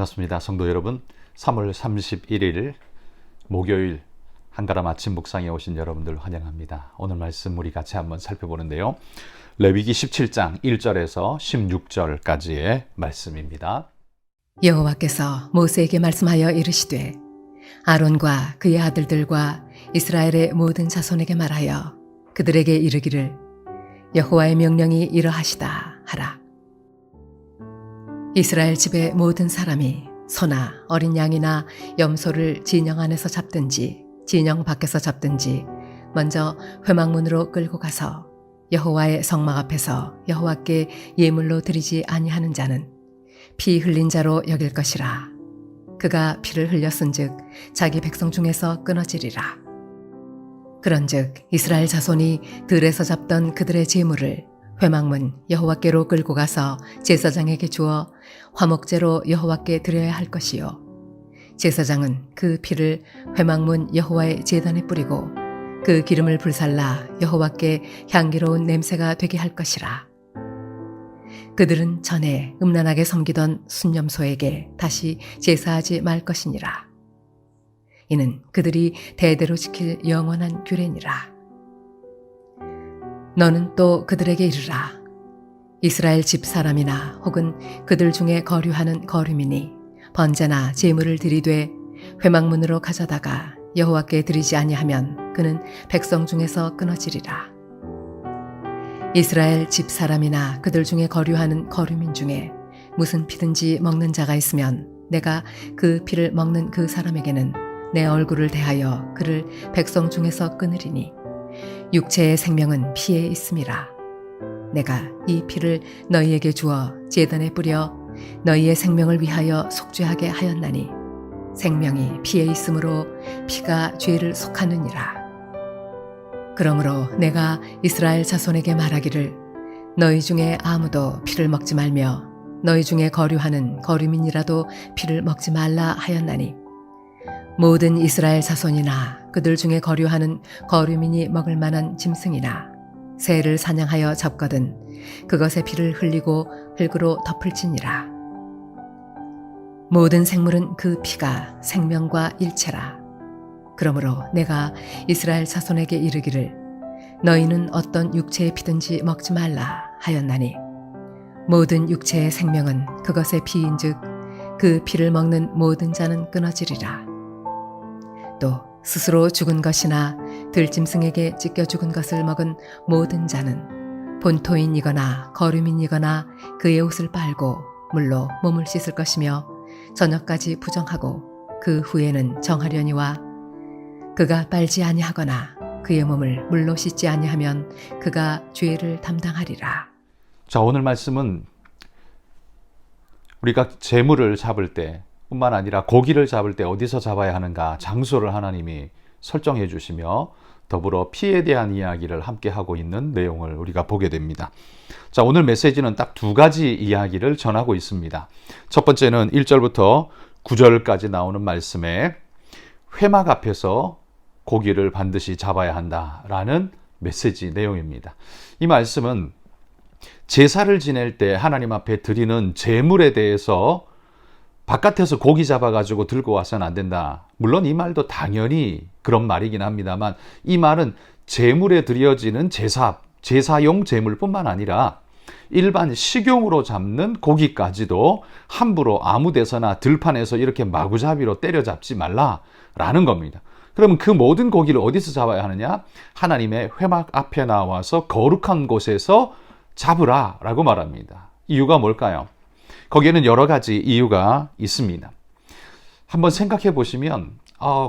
반갑습니다. 성도 여러분, 3월 31일 목요일 한가람 아침 묵상에 오신 여러분들 환영합니다. 오늘 말씀 우리 같이 한번 살펴보는데요. 레위기 17장 1절에서 16절까지의 말씀입니다. 여호와께서 모세에게 말씀하여 이르시되 아론과 그의 아들들과 이스라엘의 모든 자손에게 말하여 그들에게 이르기를 여호와의 명령이 이러하시다 하라. 이스라엘 집의 모든 사람이 소나 어린 양이나 염소를 진영 안에서 잡든지 진영 밖에서 잡든지 먼저 회막문으로 끌고 가서 여호와의 성막 앞에서 여호와께 예물로 드리지 아니하는 자는 피 흘린 자로 여길 것이라. 그가 피를 흘렸은즉 자기 백성 중에서 끊어지리라. 그런즉 이스라엘 자손이 들에서 잡던 그들의 제물을 회막문 여호와께로 끌고 가서 제사장에게 주어 화목제로 여호와께 드려야 할 것이요 제사장은 그 피를 회막문 여호와의 제단에 뿌리고 그 기름을 불살라 여호와께 향기로운 냄새가 되게 할 것이라. 그들은 전에 음란하게 섬기던 순념소에게 다시 제사하지 말 것이니라. 이는 그들이 대대로 지킬 영원한 규례니라. 너는 또 그들에게 이르라. 이스라엘 집 사람이나 혹은 그들 중에 거류하는 거류민이 번제나 제물을 드리되 회막문으로 가져다가 여호와께 드리지 아니하면 그는 백성 중에서 끊어지리라. 이스라엘 집 사람이나 그들 중에 거류하는 거류민 중에 무슨 피든지 먹는 자가 있으면 내가 그 피를 먹는 그 사람에게는 내 얼굴을 대하여 그를 백성 중에서 끊으리니 육체의 생명은 피에 있음이라. 내가 이 피를 너희에게 주어 제단에 뿌려 너희의 생명을 위하여 속죄하게 하였나니 생명이 피에 있으므로 피가 죄를 속하느니라. 그러므로 내가 이스라엘 자손에게 말하기를 너희 중에 아무도 피를 먹지 말며 너희 중에 거류하는 거류민이라도 피를 먹지 말라 하였나니 모든 이스라엘 자손이나 그들 중에 거류하는 거류민이 먹을 만한 짐승이나 새를 사냥하여 잡거든 그것의 피를 흘리고 흙으로 덮을지니라. 모든 생물은 그 피가 생명과 일체라. 그러므로 내가 이스라엘 자손에게 이르기를 너희는 어떤 육체의 피든지 먹지 말라 하였나니 모든 육체의 생명은 그것의 피인즉 그 피를 먹는 모든 자는 끊어지리라. 또 스스로 죽은 것이나 들짐승에게 찢겨 죽은 것을 먹은 모든 자는 본토인이거나 거류민이거나 그의 옷을 빨고 물로 몸을 씻을 것이며 저녁까지 부정하고 그 후에는 정하려니와 그가 빨지 아니하거나 그의 몸을 물로 씻지 아니하면 그가 죄를 담당하리라. 자, 오늘 말씀은 우리가 재물을 잡을 때 뿐만 아니라 고기를 잡을 때 어디서 잡아야 하는가 장소를 하나님이 설정해 주시며 더불어 피에 대한 이야기를 함께 하고 있는 내용을 우리가 보게 됩니다. 자, 오늘 메시지는 딱 두 가지 이야기를 전하고 있습니다. 첫 번째는 1절부터 9절까지 나오는 말씀에 회막 앞에서 고기를 반드시 잡아야 한다라는 메시지 내용입니다. 이 말씀은 제사를 지낼 때 하나님 앞에 드리는 제물에 대해서 바깥에서 고기 잡아가지고 들고 와서는 안 된다. 물론 이 말도 당연히 그런 말이긴 합니다만 이 말은 제물에 드려지는 제사용 제물뿐만 아니라 일반 식용으로 잡는 고기까지도 함부로 아무 데서나 들판에서 이렇게 마구잡이로 때려잡지 말라라는 겁니다. 그러면 그 모든 고기를 어디서 잡아야 하느냐? 하나님의 회막 앞에 나와서 거룩한 곳에서 잡으라라고 말합니다. 이유가 뭘까요? 거기에는 여러 가지 이유가 있습니다. 한번 생각해 보시면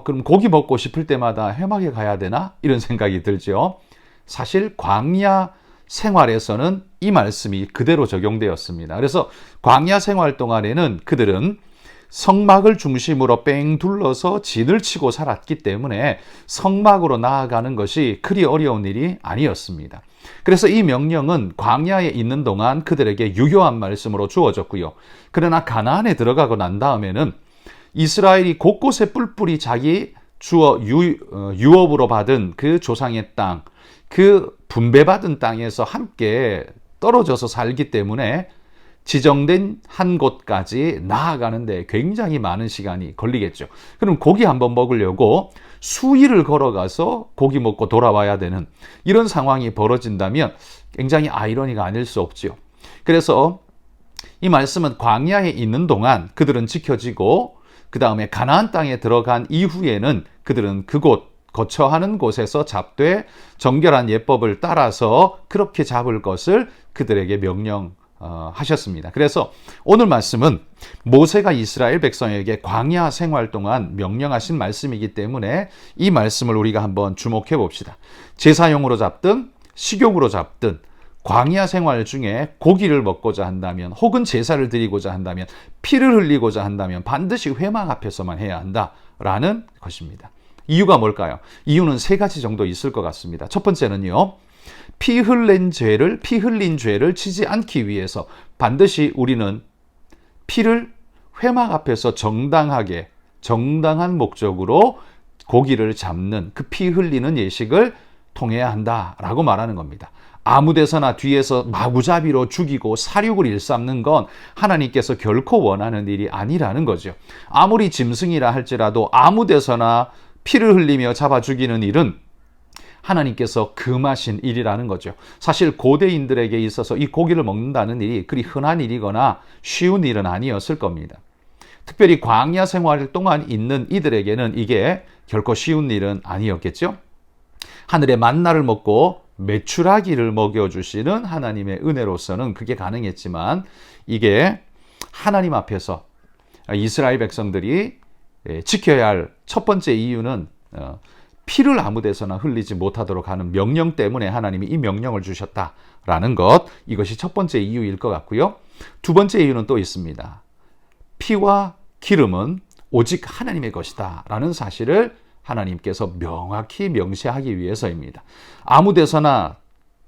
그럼 고기 먹고 싶을 때마다 회막에 가야 되나? 이런 생각이 들죠. 사실 광야 생활에서는 이 말씀이 그대로 적용되었습니다. 그래서 광야 생활 동안에는 그들은 성막을 중심으로 뺑 둘러서 진을 치고 살았기 때문에 성막으로 나아가는 것이 그리 어려운 일이 아니었습니다. 그래서 이 명령은 광야에 있는 동안 그들에게 유효한 말씀으로 주어졌고요. 그러나 가나안에 들어가고 난 다음에는 이스라엘이 곳곳에 뿔뿔이 자기 유업으로 받은 그 조상의 땅, 그 분배받은 땅에서 함께 떨어져서 살기 때문에 지정된 한 곳까지 나아가는데 굉장히 많은 시간이 걸리겠죠. 그럼 고기 한번 먹으려고 수일을 걸어가서 고기 먹고 돌아와야 되는 이런 상황이 벌어진다면 굉장히 아이러니가 아닐 수 없지요. 그래서 이 말씀은 광야에 있는 동안 그들은 지켜지고 그 다음에 가나안 땅에 들어간 이후에는 그들은 그곳 거처하는 곳에서 잡되 정결한 예법을 따라서 그렇게 잡을 것을 그들에게 명령하셨습니다. 그래서 오늘 말씀은 모세가 이스라엘 백성에게 광야 생활 동안 명령하신 말씀이기 때문에 이 말씀을 우리가 한번 주목해 봅시다. 제사용으로 잡든 식용으로 잡든 광야 생활 중에 고기를 먹고자 한다면 혹은 제사를 드리고자 한다면 피를 흘리고자 한다면 반드시 회막 앞에서만 해야 한다라는 것입니다. 이유가 뭘까요? 이유는 세 가지 정도 있을 것 같습니다. 첫 번째는요. 피 흘린 죄를 지지 않기 위해서 반드시 우리는 피를 회막 앞에서 정당한 목적으로 고기를 잡는 그 피 흘리는 예식을 통해야 한다라고 말하는 겁니다. 아무 데서나 뒤에서 마구잡이로 죽이고 사륙을 일삼는 건 하나님께서 결코 원하는 일이 아니라는 거죠. 아무리 짐승이라 할지라도 아무 데서나 피를 흘리며 잡아 죽이는 일은 하나님께서 금하신 일이라는 거죠. 사실 고대인들에게 있어서 이 고기를 먹는다는 일이 그리 흔한 일이거나 쉬운 일은 아니었을 겁니다. 특별히 광야 생활 동안 있는 이들에게는 이게 결코 쉬운 일은 아니었겠죠. 하늘의 만나를 먹고 메추라기를 먹여주시는 하나님의 은혜로서는 그게 가능했지만 이게 하나님 앞에서 이스라엘 백성들이 지켜야 할 첫 번째 이유는 피를 아무 데서나 흘리지 못하도록 하는 명령 때문에 하나님이 이 명령을 주셨다라는 것, 이것이 첫 번째 이유일 것 같고요. 두 번째 이유는 또 있습니다. 피와 기름은 오직 하나님의 것이다 라는 사실을 하나님께서 명확히 명시하기 위해서입니다. 아무 데서나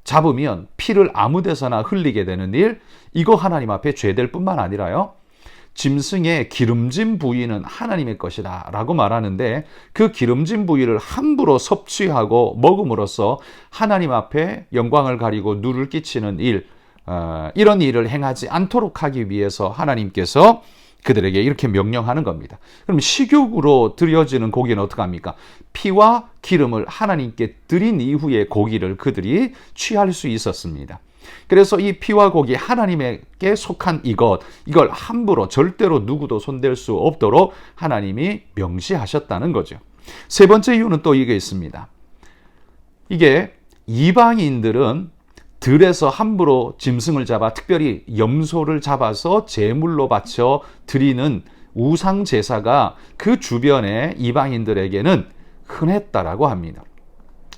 잡으면 피를 아무 데서나 흘리게 되는 일, 이거 하나님 앞에 죄될 뿐만 아니라요. 짐승의 기름진 부위는 하나님의 것이다 라고 말하는데 그 기름진 부위를 함부로 섭취하고 먹음으로써 하나님 앞에 영광을 가리고 누를 끼치는 일, 이런 일을 행하지 않도록 하기 위해서 하나님께서 그들에게 이렇게 명령하는 겁니다. 그럼 식육으로 드려지는 고기는 어떡합니까? 피와 기름을 하나님께 드린 이후에 고기를 그들이 취할 수 있었습니다. 그래서 이 피와 고기 하나님에게 속한 이걸 함부로 절대로 누구도 손댈 수 없도록 하나님이 명시하셨다는 거죠. 세 번째 이유는 또 이게 있습니다. 이게 이방인들은 들에서 함부로 짐승을 잡아 특별히 염소를 잡아서 제물로 바쳐 드리는 우상 제사가 그 주변의 이방인들에게는 흔했다라고 합니다.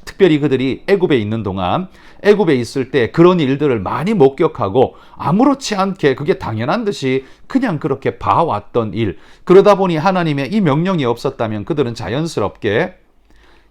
특별히 그들이 애굽에 있는 동안 애굽에 있을 때 그런 일들을 많이 목격하고 아무렇지 않게 그게 당연한 듯이 그냥 그렇게 봐왔던 일, 그러다 보니 하나님의 이 명령이 없었다면 그들은 자연스럽게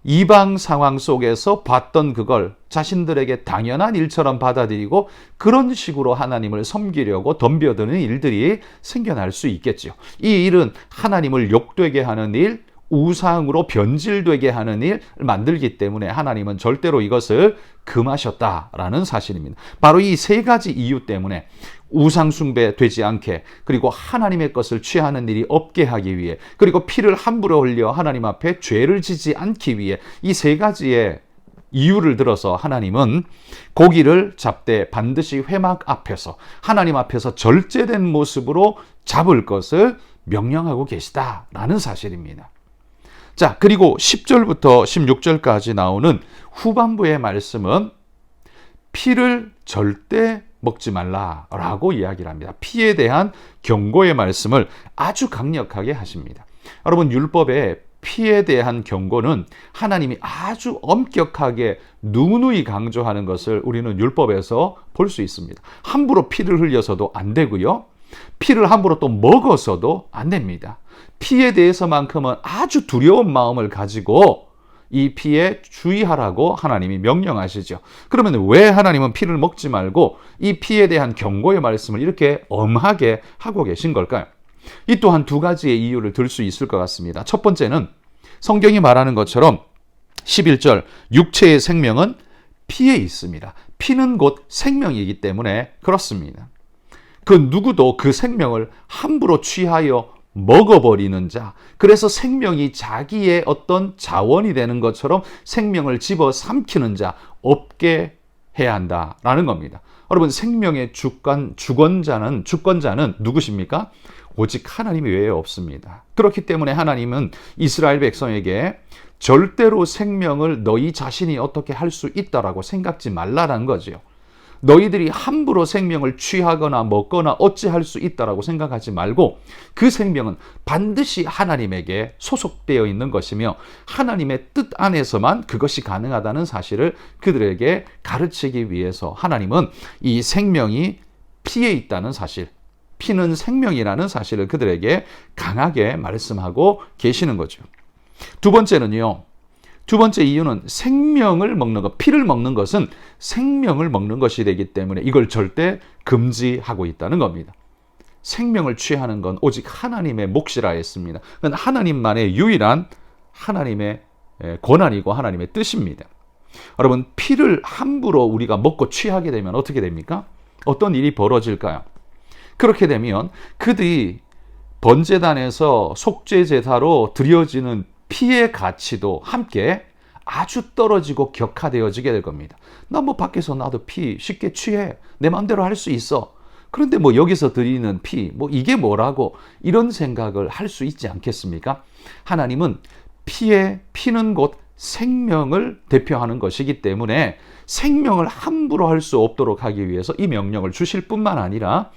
이방 상황 속에서 봤던 그걸 자신들에게 당연한 일처럼 받아들이고 그런 식으로 하나님을 섬기려고 덤벼드는 일들이 생겨날 수 있겠죠. 이 일은 하나님을 욕되게 하는 일, 우상으로 변질되게 하는 일을 만들기 때문에 하나님은 절대로 이것을 금하셨다라는 사실입니다. 바로 이 세 가지 이유 때문에 우상 숭배 되지 않게, 그리고 하나님의 것을 취하는 일이 없게 하기 위해, 그리고 피를 함부로 흘려 하나님 앞에 죄를 지지 않기 위해 이 세 가지의 이유를 들어서 하나님은 고기를 잡되 반드시 회막 앞에서 하나님 앞에서 절제된 모습으로 잡을 것을 명령하고 계시다라는 사실입니다. 자, 그리고 10절부터 16절까지 나오는 후반부의 말씀은 피를 절대 먹지 말라라고 이야기를 합니다. 피에 대한 경고의 말씀을 아주 강력하게 하십니다. 여러분, 율법의 피에 대한 경고는 하나님이 아주 엄격하게 누누이 강조하는 것을 우리는 율법에서 볼 수 있습니다. 함부로 피를 흘려서도 안 되고요. 피를 함부로 또 먹어서도 안 됩니다. 피에 대해서만큼은 아주 두려운 마음을 가지고 이 피에 주의하라고 하나님이 명령하시죠. 그러면 왜 하나님은 피를 먹지 말고 이 피에 대한 경고의 말씀을 이렇게 엄하게 하고 계신 걸까요? 이 또한 두 가지의 이유를 들 수 있을 것 같습니다. 첫 번째는 성경이 말하는 것처럼 11절 육체의 생명은 피에 있습니다. 피는 곧 생명이기 때문에 그렇습니다. 그 누구도 그 생명을 함부로 취하여 먹어버리는 자, 그래서 생명이 자기의 어떤 자원이 되는 것처럼 생명을 집어삼키는 자 없게 해야 한다라는 겁니다. 여러분, 생명의 주권자는 누구십니까? 오직 하나님 외에 없습니다. 그렇기 때문에 하나님은 이스라엘 백성에게 절대로 생명을 너희 자신이 어떻게 할 수 있다라고 생각지 말라라는 거죠. 너희들이 함부로 생명을 취하거나 먹거나 어찌할 수 있다라고 생각하지 말고 그 생명은 반드시 하나님에게 소속되어 있는 것이며 하나님의 뜻 안에서만 그것이 가능하다는 사실을 그들에게 가르치기 위해서 하나님은 이 생명이 피에 있다는 사실, 피는 생명이라는 사실을 그들에게 강하게 말씀하고 계시는 거죠. 두 번째 이유는 생명을 먹는 것, 피를 먹는 것은 생명을 먹는 것이 되기 때문에 이걸 절대 금지하고 있다는 겁니다. 생명을 취하는 건 오직 하나님의 몫이라 했습니다. 그건 하나님만의 유일한 하나님의 권한이고 하나님의 뜻입니다. 여러분, 피를 함부로 우리가 먹고 취하게 되면 어떻게 됩니까? 어떤 일이 벌어질까요? 그렇게 되면 그들이 번제단에서 속죄 제사로 드려지는 피의 가치도 함께 아주 떨어지고 격화되어지게 될 겁니다. 나 뭐 밖에서 나도 피 쉽게 취해. 내 마음대로 할 수 있어. 그런데 뭐 여기서 드리는 피, 뭐 이게 뭐라고 이런 생각을 할 수 있지 않겠습니까? 하나님은 피는 곧 생명을 대표하는 것이기 때문에 생명을 함부로 할 수 없도록 하기 위해서 이 명령을 주실 뿐만 아니라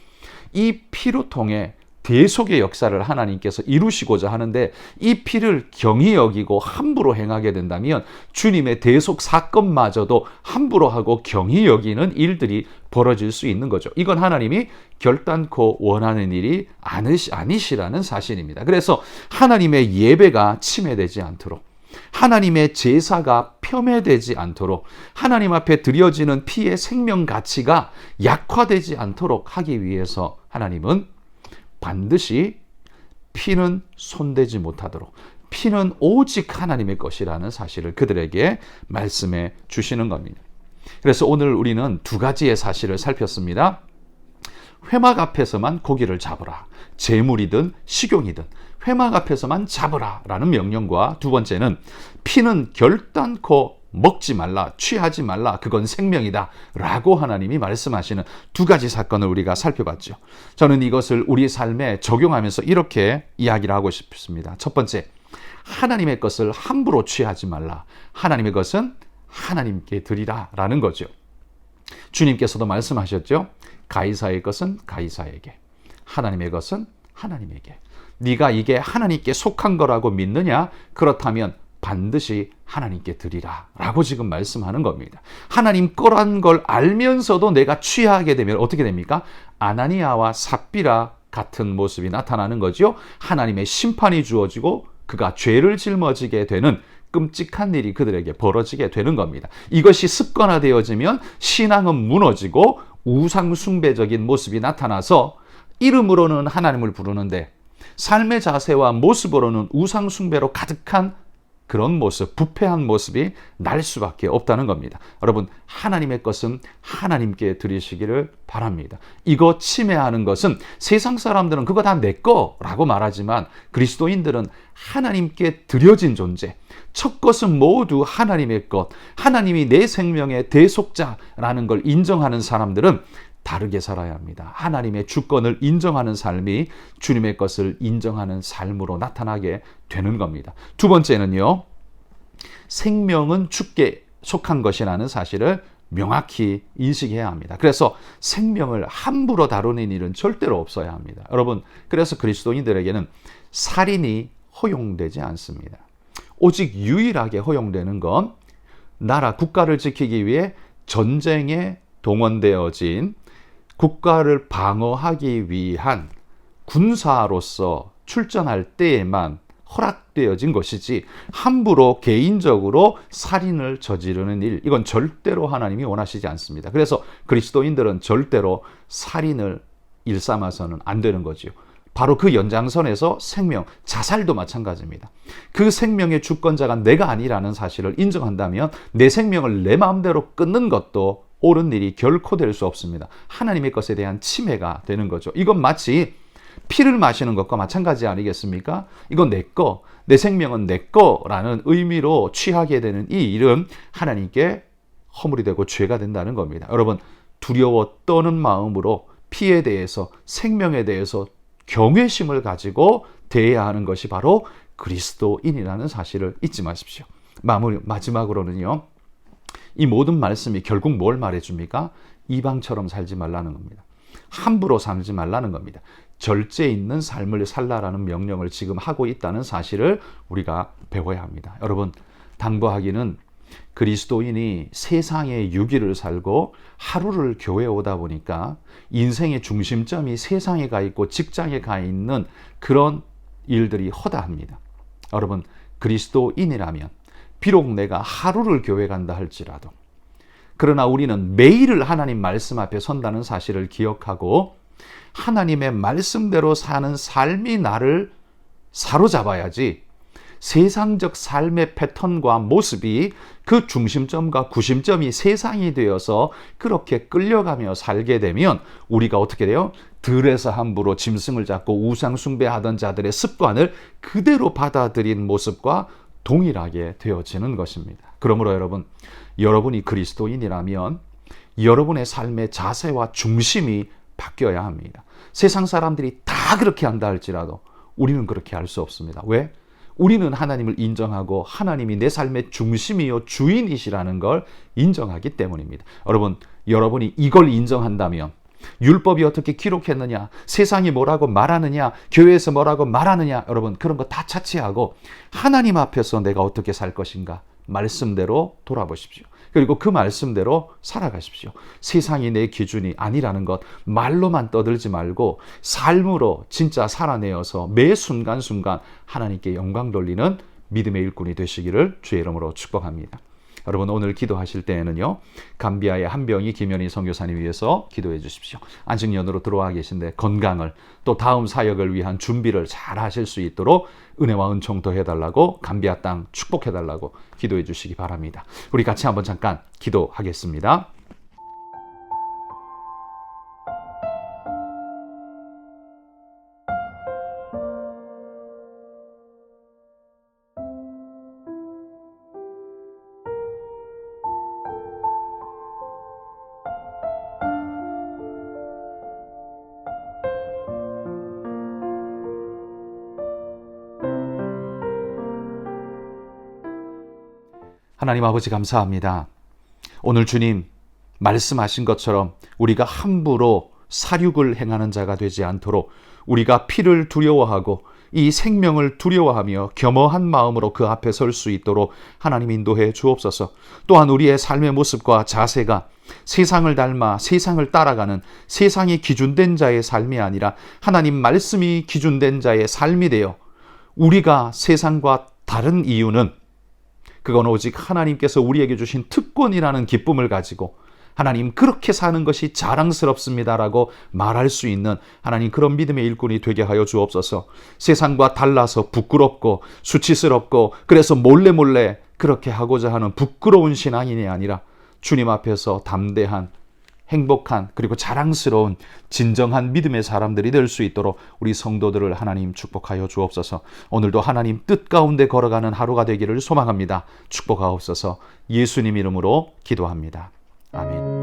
이 피로 통해 대속의 역사를 하나님께서 이루시고자 하는데 이 피를 경히 여기고 함부로 행하게 된다면 주님의 대속 사건마저도 함부로 하고 경히 여기는 일들이 벌어질 수 있는 거죠. 이건 하나님이 결단코 원하는 일이 아니시라는 사실입니다. 그래서 하나님의 예배가 침해되지 않도록, 하나님의 제사가 폄훼되지 않도록, 하나님 앞에 드려지는 피의 생명 가치가 약화되지 않도록 하기 위해서 하나님은 반드시 피는 손대지 못하도록, 피는 오직 하나님의 것이라는 사실을 그들에게 말씀해 주시는 겁니다. 그래서 오늘 우리는 두 가지의 사실을 살폈습니다. 회막 앞에서만 고기를 잡으라. 제물이든 식용이든 회막 앞에서만 잡으라 라는 명령과, 두 번째는 피는 결단코 먹지 말라, 취하지 말라, 그건 생명이다 라고 하나님이 말씀하시는 두 가지 사건을 우리가 살펴봤죠. 저는 이것을 우리 삶에 적용하면서 이렇게 이야기를 하고 싶습니다. 첫 번째, 하나님의 것을 함부로 취하지 말라. 하나님의 것은 하나님께 드리라 라는 거죠. 주님께서도 말씀하셨죠. 가이사의 것은 가이사에게, 하나님의 것은 하나님에게. 네가 이게 하나님께 속한 거라고 믿느냐? 그렇다면 반드시 하나님께 드리라 라고 지금 말씀하는 겁니다. 하나님 거란 걸 알면서도 내가 취하게 되면 어떻게 됩니까? 아나니아와 삽비라 같은 모습이 나타나는 거죠. 하나님의 심판이 주어지고 그가 죄를 짊어지게 되는 끔찍한 일이 그들에게 벌어지게 되는 겁니다. 이것이 습관화되어지면 신앙은 무너지고 우상숭배적인 모습이 나타나서 이름으로는 하나님을 부르는데 삶의 자세와 모습으로는 우상숭배로 가득한 그런 모습, 부패한 모습이 날 수밖에 없다는 겁니다. 여러분, 하나님의 것은 하나님께 드리시기를 바랍니다. 이거 침해하는 것은 세상 사람들은 그거 다 내 거라고 말하지만 그리스도인들은 하나님께 드려진 존재, 첫 것은 모두 하나님의 것, 하나님이 내 생명의 대속자라는 걸 인정하는 사람들은 다르게 살아야 합니다. 하나님의 주권을 인정하는 삶이 주님의 것을 인정하는 삶으로 나타나게 되는 겁니다. 두 번째는요, 생명은 주께 속한 것이라는 사실을 명확히 인식해야 합니다. 그래서 생명을 함부로 다루는 일은 절대로 없어야 합니다. 여러분, 그래서 그리스도인들에게는 살인이 허용되지 않습니다. 오직 유일하게 허용되는 건 나라 국가를 지키기 위해 전쟁에 동원되어진 국가를 방어하기 위한 군사로서 출전할 때에만 허락되어진 것이지 함부로 개인적으로 살인을 저지르는 일, 이건 절대로 하나님이 원하시지 않습니다. 그래서 그리스도인들은 절대로 살인을 일삼아서는 안 되는 거지요. 바로 그 연장선에서 생명, 자살도 마찬가지입니다. 그 생명의 주권자가 내가 아니라는 사실을 인정한다면 내 생명을 내 마음대로 끊는 것도 옳은 일이 결코 될 수 없습니다. 하나님의 것에 대한 침해가 되는 거죠. 이건 마치 피를 마시는 것과 마찬가지 아니겠습니까? 이건 내 거, 내 생명은 내 거라는 의미로 취하게 되는 이 일은 하나님께 허물이 되고 죄가 된다는 겁니다. 여러분, 두려워 떠는 마음으로 피에 대해서, 생명에 대해서 경외심을 가지고 대해야 하는 것이 바로 그리스도인이라는 사실을 잊지 마십시오. 마지막으로는요, 이 모든 말씀이 결국 뭘 말해줍니까? 이방처럼 살지 말라는 겁니다. 함부로 살지 말라는 겁니다. 절제 있는 삶을 살라라는 명령을 지금 하고 있다는 사실을 우리가 배워야 합니다. 여러분, 당부하기는 그리스도인이 세상의 유기를 살고 하루를 교회에 오다 보니까 인생의 중심점이 세상에 가 있고 직장에 가 있는 그런 일들이 허다합니다. 여러분, 그리스도인이라면 비록 내가 하루를 교회 간다 할지라도, 그러나 우리는 매일을 하나님 말씀 앞에 선다는 사실을 기억하고 하나님의 말씀대로 사는 삶이 나를 사로잡아야지 세상적 삶의 패턴과 모습이 그 중심점과 구심점이 세상이 되어서 그렇게 끌려가며 살게 되면 우리가 어떻게 돼요? 들에서 함부로 짐승을 잡고 우상 숭배하던 자들의 습관을 그대로 받아들인 모습과 동일하게 되어지는 것입니다. 그러므로 여러분이 그리스도인이라면 여러분의 삶의 자세와 중심이 바뀌어야 합니다. 세상 사람들이 다 그렇게 한다 할지라도 우리는 그렇게 할 수 없습니다. 왜? 우리는 하나님을 인정하고 하나님이 내 삶의 중심이요 주인이시라는 걸 인정하기 때문입니다. 여러분이 이걸 인정한다면 율법이 어떻게 기록했느냐, 세상이 뭐라고 말하느냐, 교회에서 뭐라고 말하느냐, 여러분 그런 거 다 차치하고 하나님 앞에서 내가 어떻게 살 것인가 말씀대로 돌아보십시오. 그리고 그 말씀대로 살아가십시오. 세상이 내 기준이 아니라는 것 말로만 떠들지 말고 삶으로 진짜 살아내어서 매 순간순간 하나님께 영광 돌리는 믿음의 일꾼이 되시기를 주의 이름으로 축복합니다. 여러분, 오늘 기도하실 때에는요, 감비아의 한병희 김현희 선교사님 위해서 기도해 주십시오. 안식년으로 들어와 계신데 건강을, 또 다음 사역을 위한 준비를 잘 하실 수 있도록 은혜와 은총 더해달라고, 감비아 땅 축복해달라고 기도해 주시기 바랍니다. 우리 같이 한번 잠깐 기도하겠습니다. 하나님 아버지 감사합니다. 오늘 주님 말씀하신 것처럼 우리가 함부로 살육을 행하는 자가 되지 않도록 우리가 피를 두려워하고 이 생명을 두려워하며 겸허한 마음으로 그 앞에 설 수 있도록 하나님 인도해 주옵소서. 또한 우리의 삶의 모습과 자세가 세상을 닮아 세상을 따라가는 세상이 기준된 자의 삶이 아니라 하나님 말씀이 기준된 자의 삶이 되어 우리가 세상과 다른 이유는 그건 오직 하나님께서 우리에게 주신 특권이라는 기쁨을 가지고 하나님 그렇게 사는 것이 자랑스럽습니다라고 말할 수 있는 하나님 그런 믿음의 일꾼이 되게 하여 주옵소서. 세상과 달라서 부끄럽고 수치스럽고 그래서 몰래 그렇게 하고자 하는 부끄러운 신앙인이 아니라 주님 앞에서 담대한 행복한 그리고 자랑스러운 진정한 믿음의 사람들이 될 수 있도록 우리 성도들을 하나님 축복하여 주옵소서. 오늘도 하나님 뜻 가운데 걸어가는 하루가 되기를 소망합니다. 축복하옵소서. 예수님 이름으로 기도합니다. 아멘.